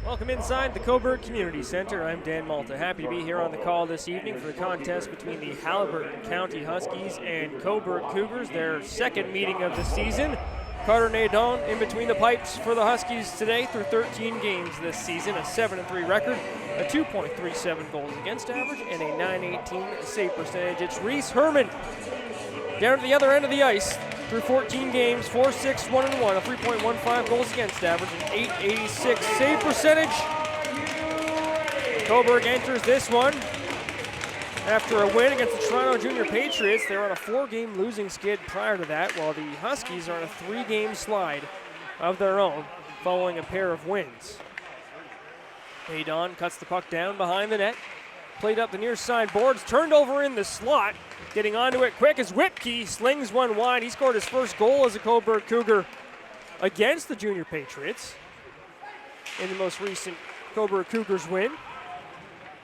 Welcome inside the Cobourg Community Center. I'm Dan Malta. Happy to be here on the call this evening for the contest between the Haliburton County Huskies and Cobourg Cougars, their second meeting of the season. Carter Nadon in between the pipes for the Huskies today through 13 games this season, a 7-3 record, a 2.37 goals against average, and a .918 save percentage. It's Reese Herman down at the other end of the ice through 14 games, 4-6, 1-1, a 3.15 goals against average, an .886 save percentage. Cobourg enters this one after a win against the Toronto Junior Patriots. They were on a 4-game losing skid prior to that, while the Huskies are on a 3-game slide of their own following a pair of wins. Nadon cuts the puck down behind the net, played up the near side boards, turned over in the slot. Getting onto it quick as Whipkey slings one wide. He scored his first goal as a Cobourg Cougar against the Junior Patriots in the most recent Cobourg Cougars win.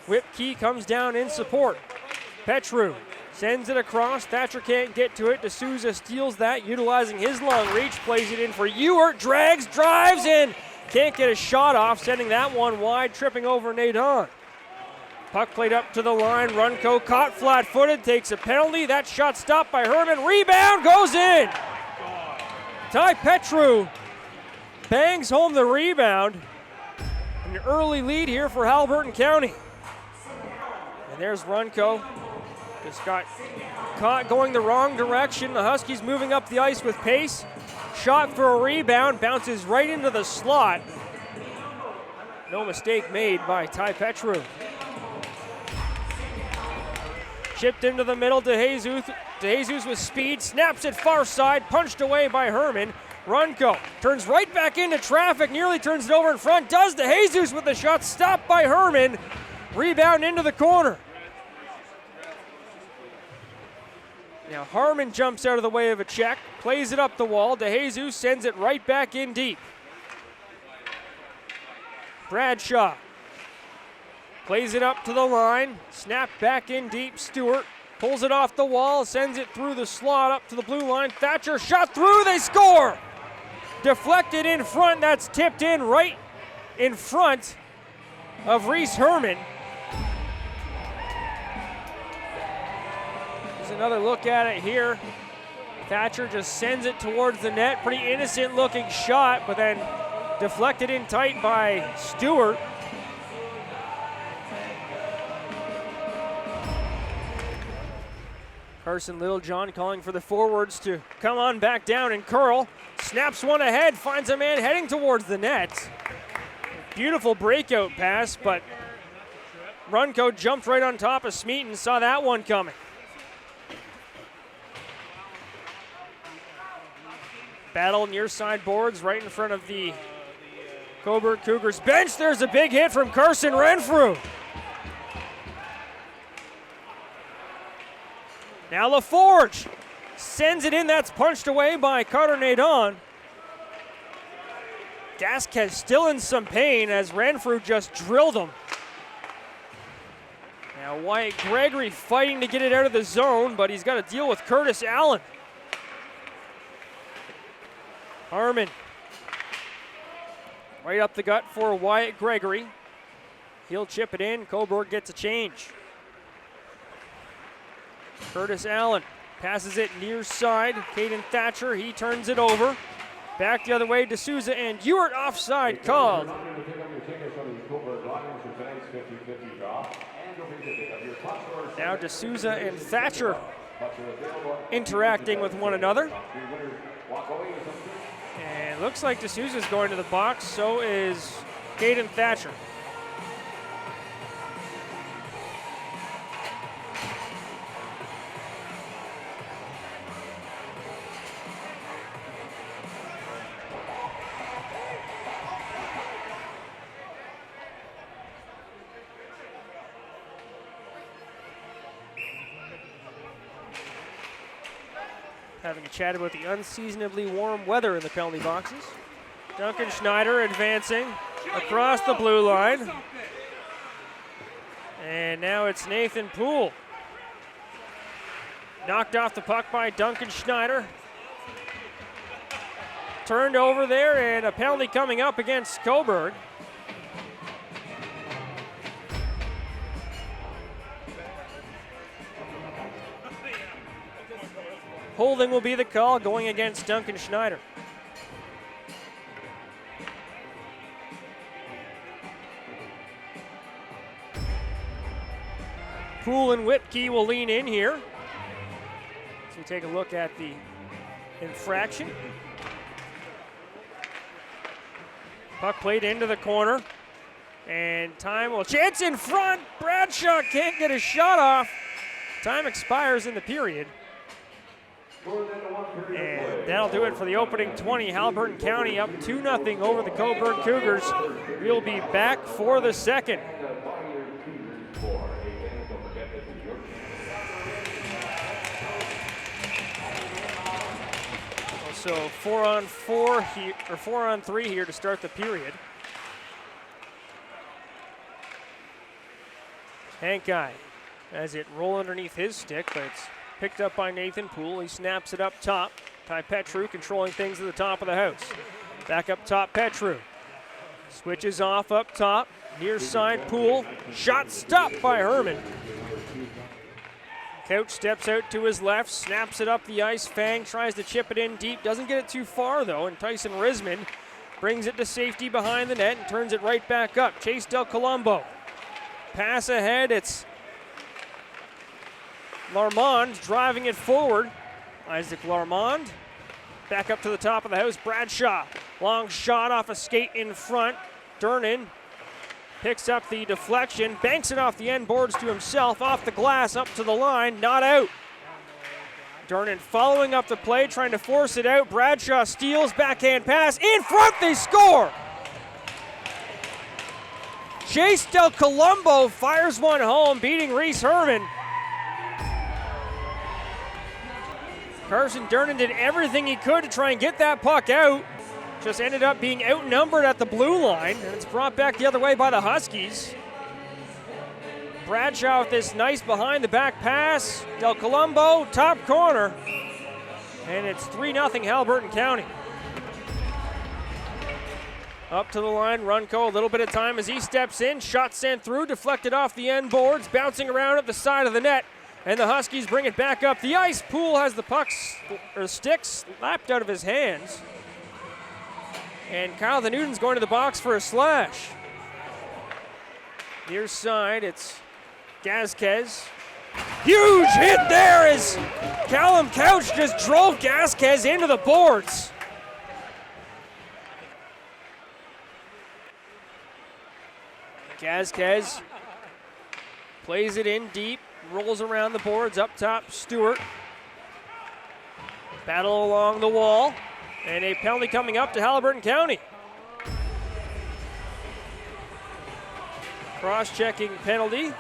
Whipkey comes down in support. Petru sends it across. Thatcher can't get to it. D'Souza steals that, utilizing his long reach, plays it in for Ewart, drags, drives in. Can't get a shot off, sending that one wide, tripping over Nadon. Puck played up to the line. Runco caught flat-footed, takes a penalty. That shot stopped by Herman. Rebound goes in. Ty Petru bangs home the rebound. An early lead here for Haliburton County. And there's Runco. Just got caught going the wrong direction. The Huskies moving up the ice with pace. Shot for a rebound, bounces right into the slot. No mistake made by Ty Petru. Chipped into the middle to Jesus. DeJesus with speed, snaps it far side, punched away by Herman. Runco turns right back into traffic, nearly turns it over in front. Does DeJesus with the shot, stopped by Herman. Rebound into the corner. Now Harmon jumps out of the way of a check, plays it up the wall. DeJesus sends it right back in deep. Bradshaw plays it up to the line, snap back in deep. Stewart pulls it off the wall, sends it through the slot up to the blue line. Thatcher shot through, they score! Deflected in front, that's tipped in right in front of Reese Herman. There's another look at it here. Thatcher just sends it towards the net. Pretty innocent looking shot, but then deflected in tight by Stewart. Carson Littlejohn calling for the forwards to come on back down and curl. Snaps one ahead, finds a man heading towards the net. Beautiful breakout pass, but Runco jumped right on top of Smeaton, saw that one coming. Battle near side boards right in front of the Cobourg Cougars bench. There's a big hit from Carson Renfrew. Now LaForge sends it in. That's punched away by Carter Nadon. Gasquez still in some pain as Renfrew just drilled him. Now Wyatt Gregory fighting to get it out of the zone, but he's got to deal with Curtis Allen. Harmon right up the gut for Wyatt Gregory. He'll chip it in. Cobourg gets a change. Curtis Allen passes it near side. Caden Thatcher, he turns it over. Back the other way, D'Souza and Ewart offside called. Now D'Souza and Thatcher interacting with one another. And looks like D'Souza's going to the box, so is Caden Thatcher. Having a chat about the unseasonably warm weather in the penalty boxes. Duncan Schneider advancing across the blue line. And now it's Nathan Poole. Knocked off the puck by Duncan Schneider. Turned over there, and a penalty coming up against Cobourg. Holding will be the call going against Duncan Schneider. Poole and Whipkey will lean in here. So we take a look at the infraction. Puck played into the corner. And time will chance in front. Bradshaw can't get a shot off. Time expires in the period. And that'll do it for the opening 20. Haliburton County up 2-0 over the Cobourg Cougars. We'll be back for the second. So 4-on-4 here, or 4-on-3 here to start the period. Hankai has it roll underneath his stick, but it's picked up by Nathan Poole. He snaps it up top. Ty Petru controlling things at the top of the house. Back up top, Petru. Switches off up top. Near side, Poole. Shot stopped by Herman. Couch steps out to his left, snaps it up the ice. Fang tries to chip it in deep. Doesn't get it too far, though, and Tyson Risman brings it to safety behind the net and turns it right back up. Chase Del Colombo. Pass ahead, it's Larmond driving it forward. Isaac Larmond back up to the top of the house. Bradshaw, long shot off a skate in front. Durnan picks up the deflection, banks it off the end boards to himself, off the glass, up to the line, not out. Durnan following up the play, trying to force it out. Bradshaw steals, backhand pass, in front, they score! Chase Del Colombo fires one home, beating Reese Herman. Carson Durnan did everything he could to try and get that puck out. Just ended up being outnumbered at the blue line, and it's brought back the other way by the Huskies. Bradshaw with this nice behind-the-back pass. Del Colombo, top corner. And it's 3-0 Haliburton County. Up to the line, Runco, a little bit of time as he steps in. Shot sent through, deflected off the end boards, bouncing around at the side of the net. And the Huskies bring it back up the ice. Poole has the puck, or stick slapped out of his hands. And Kyle the Newton's going to the box for a slash. Near side, it's Gasquez. Huge hit there as Callum Couch just drove Gasquez into the boards. Gasquez plays it in deep, rolls around the boards, up top, Stewart. Battle along the wall. And a penalty coming up to Haliburton County. Cross-checking penalty.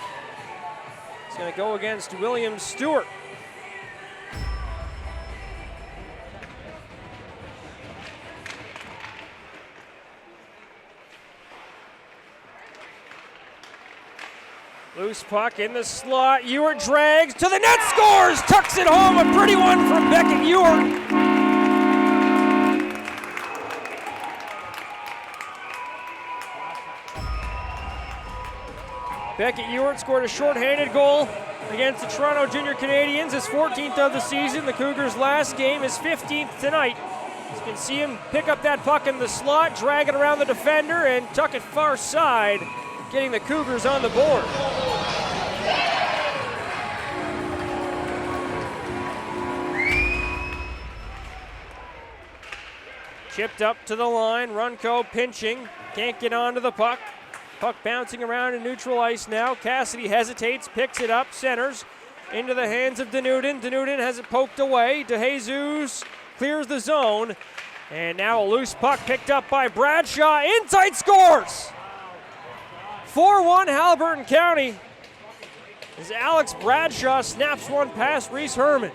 It's going to go against William Stewart. Loose puck in the slot. Ewart drags to the net, scores! Tucks it home, a pretty one from Beckett Ewart. Beckett Ewart scored a shorthanded goal against the Toronto Junior Canadians, his 14th of the season. The Cougars' last game, his 15th tonight. You can see him pick up that puck in the slot, drag it around the defender, and tuck it far side, getting the Cougars on the board. Chipped up to the line, Runco pinching, can't get onto the puck. Puck bouncing around in neutral ice now. Cassidy hesitates, picks it up, centers into the hands of Denuden. Denuden has it poked away. DeJesus clears the zone. And now a loose puck picked up by Bradshaw. Inside scores! 4-1 Haliburton County as Alex Bradshaw snaps one past Reese Herman.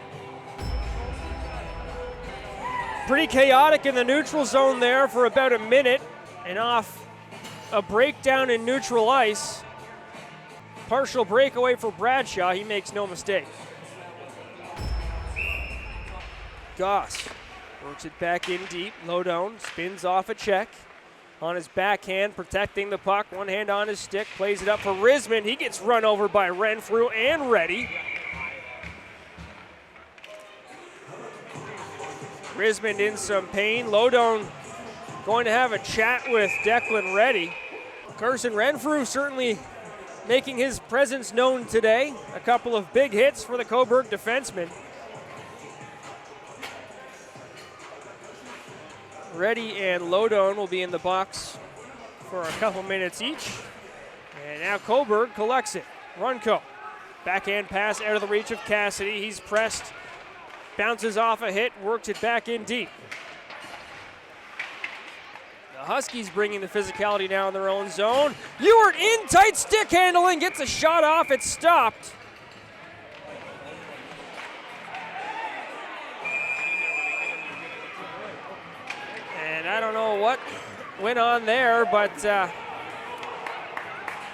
Pretty chaotic in the neutral zone there for about a minute, and off a breakdown in neutral ice. Partial breakaway for Bradshaw, he makes no mistake. Goss works it back in deep, low down, spins off a check. On his backhand, protecting the puck, one hand on his stick, plays it up for Risman. He gets run over by Renfrew and Reddy. Rismond in some pain. Lodone going to have a chat with Declan Reddy. Carson Renfrew certainly making his presence known today. A couple of big hits for the Cobourg defenseman. Reddy and Lodone will be in the box for a couple minutes each. And now Cobourg collects it. Runco. Backhand pass out of the reach of Cassidy. He's pressed, bounces off a hit, works it back in deep. The Huskies bringing the physicality now in their own zone. Ewart in tight stick handling, gets a shot off, it's stopped. And I don't know what went on there, but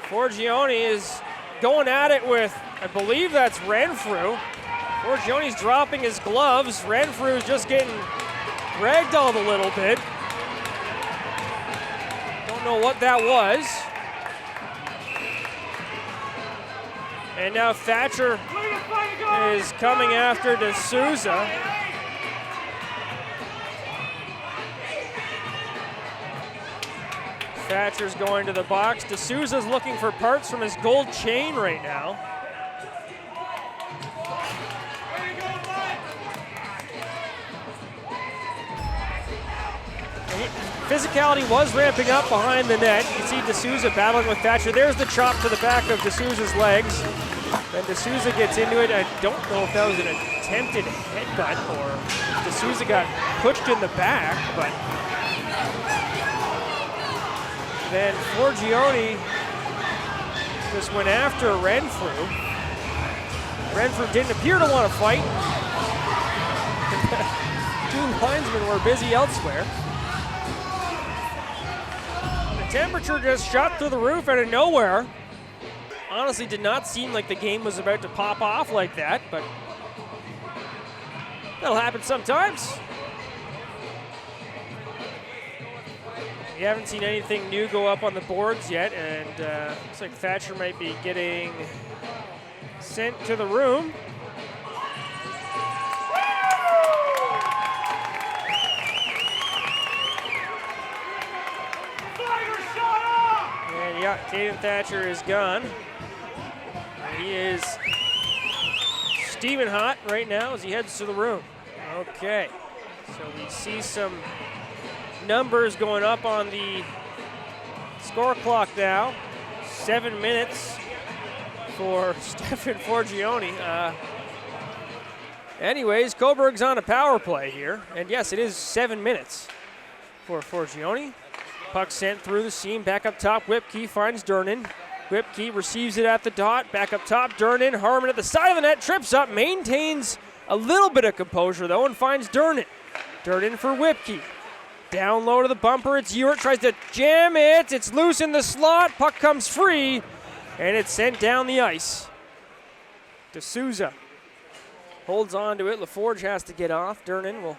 Forgione is going at it with, I believe that's Renfrew. Forgione's dropping his gloves. Renfrew's just getting ragdolled a little bit. Don't know what that was. And now Thatcher is coming after D'Souza. Thatcher's going to the box. D'Souza's looking for parts from his gold chain right now. Physicality was ramping up behind the net. You can see D'Souza battling with Thatcher. There's the chop to the back of D'Souza's legs. Then D'Souza gets into it. I don't know if that was an attempted headbutt or D'Souza got pushed in the back, but then Forgione just went after Renfrew. Renfrew didn't appear to want to fight. Two linesmen were busy elsewhere. The temperature just shot through the roof out of nowhere. Honestly, did not seem like the game was about to pop off like that, but that'll happen sometimes. We haven't seen anything new go up on the boards yet, and looks like Thatcher might be getting sent to the room. And yeah, Kayden Thatcher is gone. He is steaming hot right now as he heads to the room. Okay, so we see some numbers going up on the score clock now. 7 minutes for Stefan Forgione. Anyways, Cobourg's on a power play here. And yes, it is 7 minutes for Forgione. Puck sent through the seam, back up top. Whipkey finds Durnan. Whipkey receives it at the dot, back up top. Durnan, Harmon at the side of the net, trips up, maintains a little bit of composure though, and finds Durnan. Durnan for Whipkey. Down low to the bumper, it's Ewart, tries to jam it. It's loose in the slot, puck comes free, and it's sent down the ice. D'Souza holds on to it. LaForge has to get off. Durnan will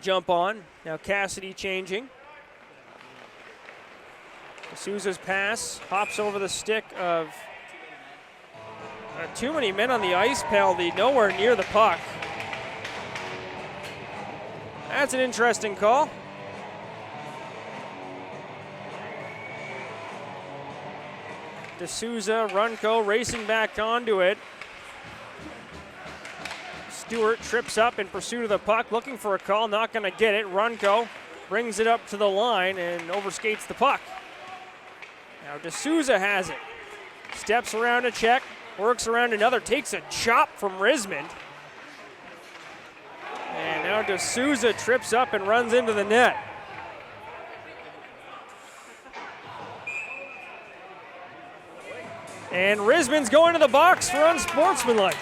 jump on. Now Cassidy changing. D'Souza's pass hops over the stick of too many men on the ice penalty, nowhere near the puck. That's an interesting call. D'Souza, Runco racing back onto it. Stewart trips up in pursuit of the puck, looking for a call, not going to get it. Runco brings it up to the line and overskates the puck. Now D'Souza has it. Steps around a check, works around another, takes a chop from Rismond. And now D'Souza trips up and runs into the net. And Rismond's going to the box for unsportsmanlike.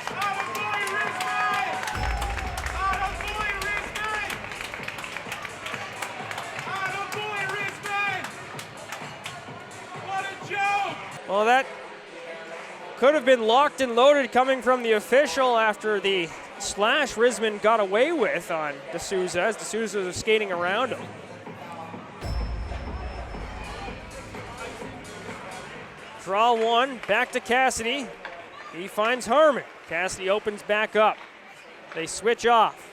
Well, that could have been locked and loaded coming from the official after the slash Rismond got away with on D'Souza as D'Souza was skating around him. Draw one, back to Cassidy. He finds Harmon. Cassidy opens back up. They switch off.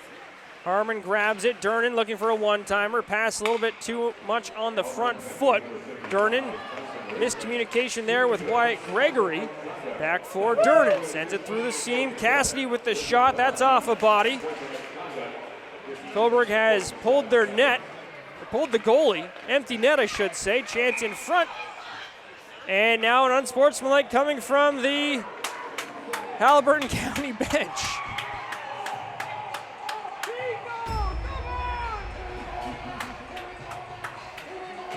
Harmon grabs it. Durnan looking for a one-timer. Pass a little bit too much on the front foot. Durnan, miscommunication there with Wyatt Gregory. Back for Durnan. Sends it through the seam. Cassidy with the shot. That's off a body. Cobourg has pulled their net. Pulled the goalie. Empty net, I should say. Chance in front. And now an unsportsmanlike coming from the Haliburton County bench.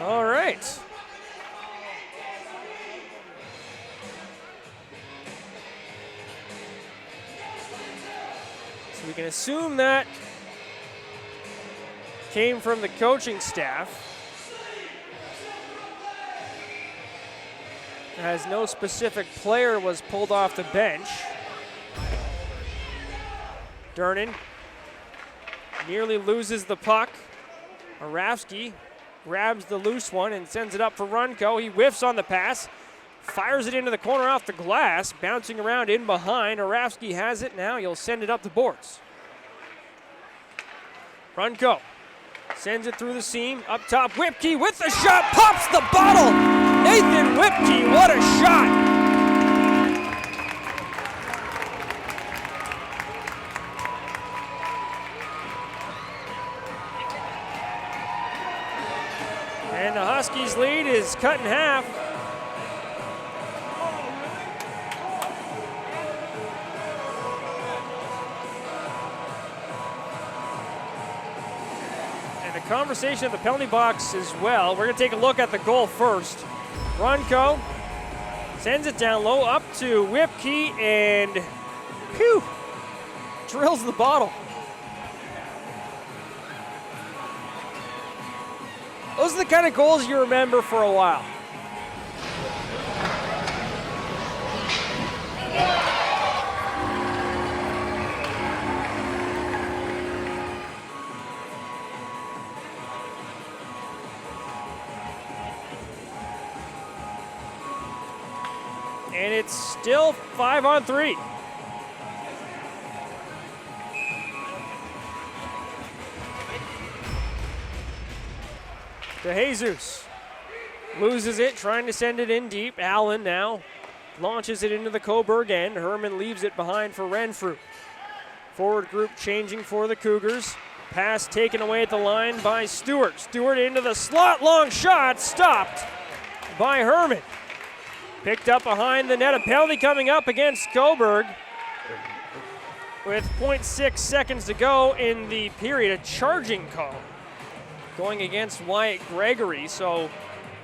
All right. So we can assume that came from the coaching staff. As no specific player was pulled off the bench. Durnan nearly loses the puck. Arafsky grabs the loose one and sends it up for Runco. He whiffs on the pass, fires it into the corner off the glass, bouncing around in behind. Arafsky has it now. He'll send it up the boards. Runco sends it through the seam. Up top, Whipkey with the shot, pops the bottle. Nathan Whipkey, what a shot. And the Huskies' lead is cut in half. And a conversation at the penalty box as well. We're going to take a look at the goal first. Runco sends it down low up to Whipkey and drills the bottle. Those are the kind of goals you remember for a while. And it's still 5-on-3. DeHass loses it, trying to send it in deep. Allen now launches it into the Cobourg end. Herman leaves it behind for Renfrew. Forward group changing for the Cougars. Pass taken away at the line by Stewart. Stewart into the slot, long shot, stopped by Herman. Picked up behind the net, a penalty coming up against Cobourg. With 0.6 seconds to go in the period, a charging call going against Wyatt Gregory. So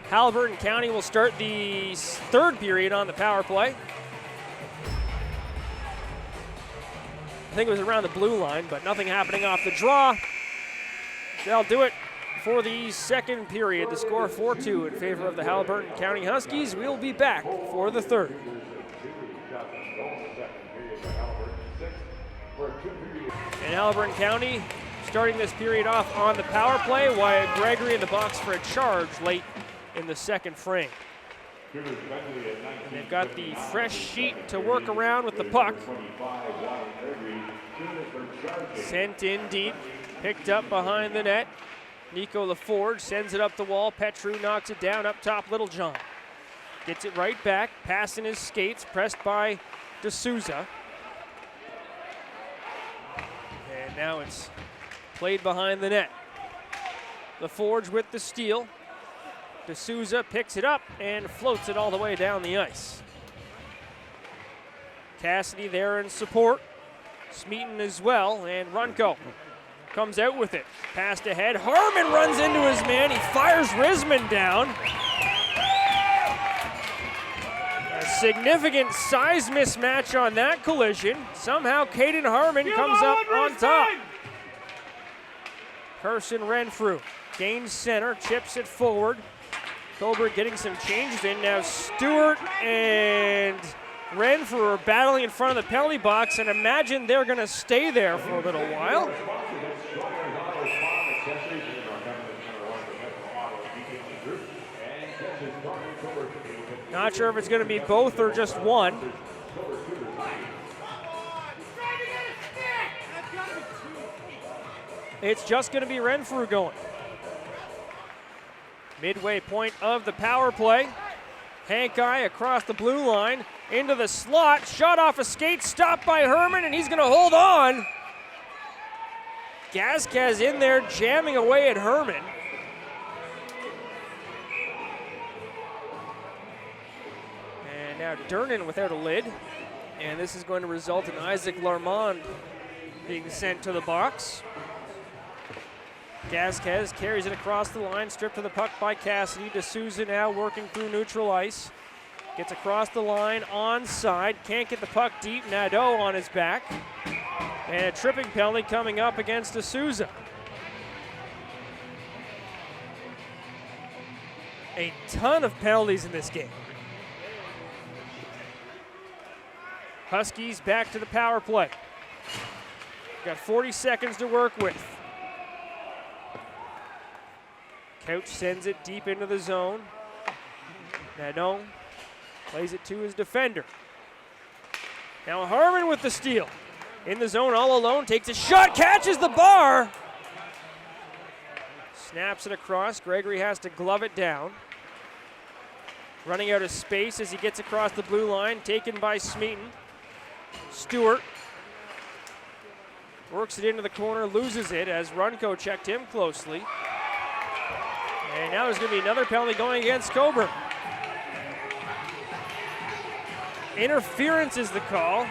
Haliburton County will start the third period on the power play. I think it was around the blue line, but nothing happening off the draw. They'll do it for the second period. The score 4-2 in favor of the Haliburton County Huskies. We'll be back for the third. And Haliburton County starting this period off on the power play. Wyatt Gregory in the box for a charge late in the second frame. And they've got the fresh sheet to work around with the puck. Sent in deep, picked up behind the net. Nico LaForge sends it up the wall. Petru knocks it down up top. Littlejohn gets it right back. Passing his skates, pressed by D'Souza. And now it's played behind the net. LaForge with the steal. D'Souza picks it up and floats it all the way down the ice. Cassidy there in support. Smeaton as well, and Runco comes out with it. Passed ahead. Harmon runs into his man. He fires Risman down. A significant size mismatch on that collision. Somehow Kayden Harmon comes up on top. Carson Renfrew gains center, chips it forward. Cobourg getting some changes in. Now Stewart and Renfrew are battling in front of the penalty box, and imagine they're going to stay there for a little while. Not sure if it's going to be both or just one. it's just going to be Renfrew going. Midway point of the power play. Hankai across the blue line, into the slot, shot off a skate, stopped by Herman, and he's going to hold on. Gazquez in there jamming away at Herman. And now Durnin without a lid. And this is going to result in Isaac Larmond being sent to the box. Gazquez carries it across the line, stripped to the puck by Cassidy. D'Souza now working through neutral ice. Gets across the line, onside, can't get the puck deep. Nadeau on his back. And a tripping penalty coming up against D'Souza. A ton of penalties in this game. Huskies back to the power play. Got 40 seconds to work with. Couch sends it deep into the zone. Nadeau plays it to his defender. Now Harmon with the steal. In the zone all alone, takes a shot, catches the bar. Snaps it across. Gregory has to glove it down. Running out of space as he gets across the blue line, taken by Smeaton. Stewart works it into the corner, loses it as Runco checked him closely. And now there's going to be another penalty going against Cobourg. Interference is the call.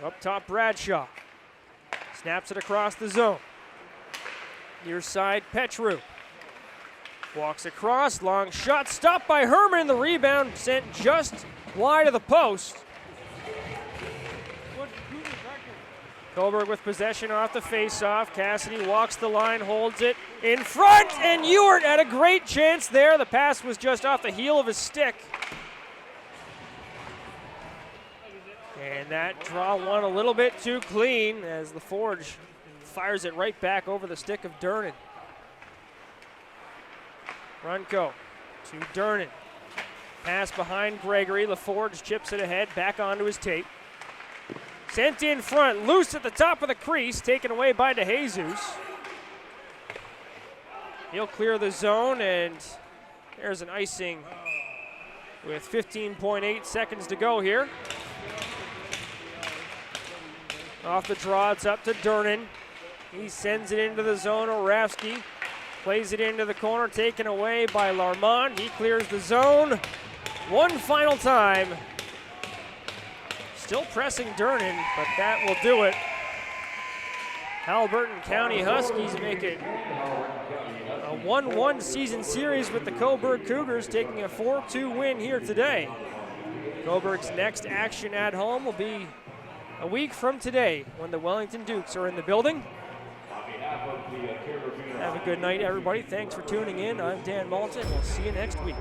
Up top, Bradshaw. Snaps it across the zone. Near side, Petru. Walks across, long shot, stopped by Herman. The rebound sent just wide of the post. Cobourg with possession off the face-off. Cassidy walks the line, holds it in front, and Ewart had a great chance there. The pass was just off the heel of his stick. And that draw one a little bit too clean as the Forge fires it right back over the stick of Durnin. Runco to Durnin. Pass behind Gregory. LaForge chips it ahead, back onto his tape. Sent in front, loose at the top of the crease, taken away by DeJesus. He'll clear the zone, and there's an icing with 15.8 seconds to go here. Off the draw, it's up to Durnin. He sends it into the zone. Oravsky plays it into the corner, taken away by Larmond. He clears the zone one final time. Still pressing Durnin, but that will do it. Haliburton County Huskies make it a 1-1 season series with the Cobourg Cougars, taking a 4-2 win here today. Cobourg's next action at home will be a week from today when the Wellington Dukes are in the building. Have a good night, everybody. Thanks for tuning in. I'm Dan Malton. We'll see you next week.